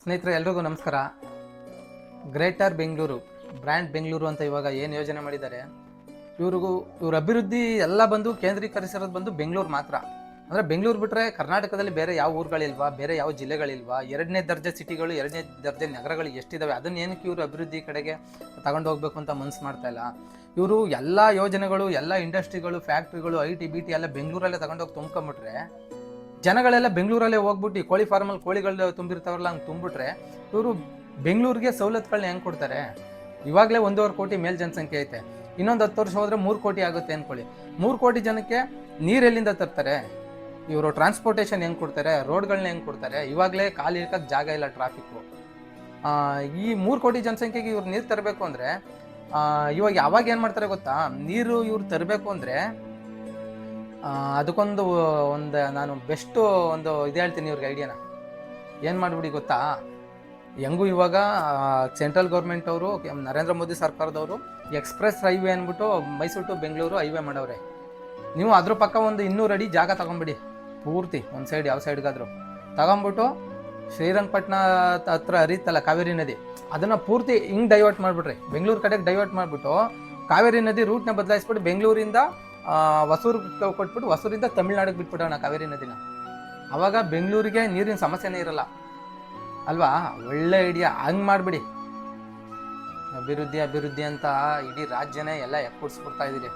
ಸ್ನೇಹಿತರೆ ಎಲ್ರಿಗೂ ನಮಸ್ಕಾರ. ಗ್ರೇಟರ್ ಬೆಂಗಳೂರು ಬ್ರ್ಯಾಂಡ್ ಬೆಂಗಳೂರು ಅಂತ ಇವಾಗ ಏನು ಯೋಜನೆ ಮಾಡಿದ್ದಾರೆ, ಇವ್ರ ಅಭಿವೃದ್ಧಿ ಎಲ್ಲ ಬಂದು ಕೇಂದ್ರೀಕರಿಸಿರೋದು ಬಂದು ಬೆಂಗಳೂರು ಮಾತ್ರ. ಅಂದರೆ ಬೆಂಗಳೂರು ಬಿಟ್ಟರೆ ಕರ್ನಾಟಕದಲ್ಲಿ ಬೇರೆ ಯಾವ ಊರುಗಳಿಲ್ವಾ, ಬೇರೆ ಯಾವ ಜಿಲ್ಲೆಗಳಿಲ್ವಾ, ಎರಡನೇ ದರ್ಜೆ ಸಿಟಿಗಳು, ಎರಡನೇ ದರ್ಜೆ ನಗರಗಳು ಎಷ್ಟಿದಾವೆ, ಅದನ್ನ ಏನಕ್ಕೆ ಇವರು ಅಭಿವೃದ್ಧಿ ಕಡೆಗೆ ತಗೊಂಡು ಹೋಗ್ಬೇಕು ಅಂತ ಮನಸ್ಸು ಮಾಡ್ತಾ ಇಲ್ಲ. ಇವರು ಎಲ್ಲ ಯೋಜನೆಗಳು, ಎಲ್ಲ ಇಂಡಸ್ಟ್ರಿಗಳು, ಫ್ಯಾಕ್ಟ್ರಿಗಳು, IT ಎಲ್ಲ ಬೆಂಗಳೂರಲ್ಲೇ ತಗೊಂಡೋಗಿ ತುಂಬ್ಕೊಂಬಿಟ್ರೆ, ಜನಗಳೆಲ್ಲ ಬೆಂಗಳೂರಲ್ಲೇ ಹೋಗ್ಬಿಟ್ಟು ಕೋಳಿ ಫಾರ್ಮಲ್ಲಿ ಕೋಳಿಗಳು ತುಂಬಿರ್ತಾವಲ್ಲ ಹಂಗೆ ತುಂಬಿಟ್ರೆ ಇವರು ಬೆಂಗಳೂರಿಗೆ ಸವಲತ್ತುಗಳನ್ನ ಹೆಂಗೆ ಕೊಡ್ತಾರೆ? ಇವಾಗಲೇ 1.5 ಕೋಟಿ ಮೇಲ್ ಜನಸಂಖ್ಯೆ ಐತೆ, ಇನ್ನೊಂದು 10 ವರ್ಷ ಹೋದರೆ 3 ಕೋಟಿ ಆಗುತ್ತೆ ಅಂದ್ಕೊಳ್ಳಿ. 3 ಕೋಟಿ ಜನಕ್ಕೆ ನೀರೆಲ್ಲಿಂದ ತರ್ತಾರೆ ಇವರು? ಟ್ರಾನ್ಸ್ಪೋರ್ಟೇಷನ್ ಹೆಂಗೆ ಕೊಡ್ತಾರೆ? ರೋಡ್ಗಳನ್ನ ಹೆಂಗೆ ಕೊಡ್ತಾರೆ? ಇವಾಗಲೇ ಕಾಲು ಇಳ್ಕಕ್ಕೆ ಜಾಗ ಇಲ್ಲ, ಟ್ರಾಫಿಕ್ಕು. ಈ 3 ಕೋಟಿ ಜನಸಂಖ್ಯೆಗೆ ಇವ್ರು ನೀರು ತರಬೇಕು ಅಂದರೆ ಇವಾಗ ಯಾವಾಗ ಏನು ಮಾಡ್ತಾರೆ ಗೊತ್ತಾ? ನೀರು ಇವ್ರು ತರಬೇಕು ಅಂದರೆ ಅದಕ್ಕೊಂದು ನಾನು ಬೆಸ್ಟು ಒಂದು ಇದು ಹೇಳ್ತೀನಿ ಇವ್ರಿಗೆ ಐಡಿಯಾನ. ಏನು ಮಾಡಿಬಿಡಿ ಗೊತ್ತಾ? ಹೆಂಗೂ ಇವಾಗ ಸೆಂಟ್ರಲ್ ಗೌರ್ಮೆಂಟ್ ಅವರು, ನರೇಂದ್ರ ಮೋದಿ ಸರ್ಕಾರದವರು ಎಕ್ಸ್ಪ್ರೆಸ್ ಹೈವೇ ಅಂದ್ಬಿಟ್ಟು ಮೈಸೂರು ಟು ಬೆಂಗಳೂರು ಹೈವೇ ಮಾಡವ್ರೆ. ನೀವು ಅದ್ರ ಪಕ್ಕ ಒಂದು 200 ಅಡಿ ಜಾಗ ತಗೊಂಬಿಡಿ, ಪೂರ್ತಿ ಒಂದು ಸೈಡ್, ಯಾವ ಸೈಡ್ಗಾದ್ರು ತಗೊಂಬಿಟ್ಟು ಶ್ರೀರಂಗಪಟ್ಟಣ ಹತ್ರ ಹರಿತಲ್ಲ ಕಾವೇರಿ ನದಿ, ಅದನ್ನು ಪೂರ್ತಿ ಹಿಂಗೆ ಡೈವರ್ಟ್ ಮಾಡಿಬಿಟ್ರಿ, ಬೆಂಗಳೂರು ಕಡೆಗೆ ಡೈವರ್ಟ್ ಮಾಡಿಬಿಟ್ಟು ಕಾವೇರಿ ನದಿ ರೂಟ್ನ ಬದಲಾಯಿಸ್ಬಿಟ್ಟು ಬೆಂಗಳೂರಿಂದ ಹೊಸೂರು ಕೊಟ್ಬಿಟ್ಟು ಹೊಸೂರಿಂದ ತಮಿಳ್ನಾಡಿಗೆ ಬಿಟ್ಬಿಡೋಣ ಕಾವೇರಿ ನದಿನ. ಅವಾಗ ಬೆಂಗಳೂರಿಗೆ ನೀರಿನ ಸಮಸ್ಯೆನೇ ಇರಲ್ಲ ಅಲ್ವಾ? ಒಳ್ಳೆ ಐಡಿಯಾ, ಹಂಗೆ ಮಾಡಿಬಿಡಿ. ಅಭಿವೃದ್ಧಿ ಅಂತ ಇಡೀ ರಾಜ್ಯನೇ ಎಲ್ಲ ಎಕ್ಕುಡ್ಸ್ಬಿಡ್ತಾ ಇದ್ದೀರಿ.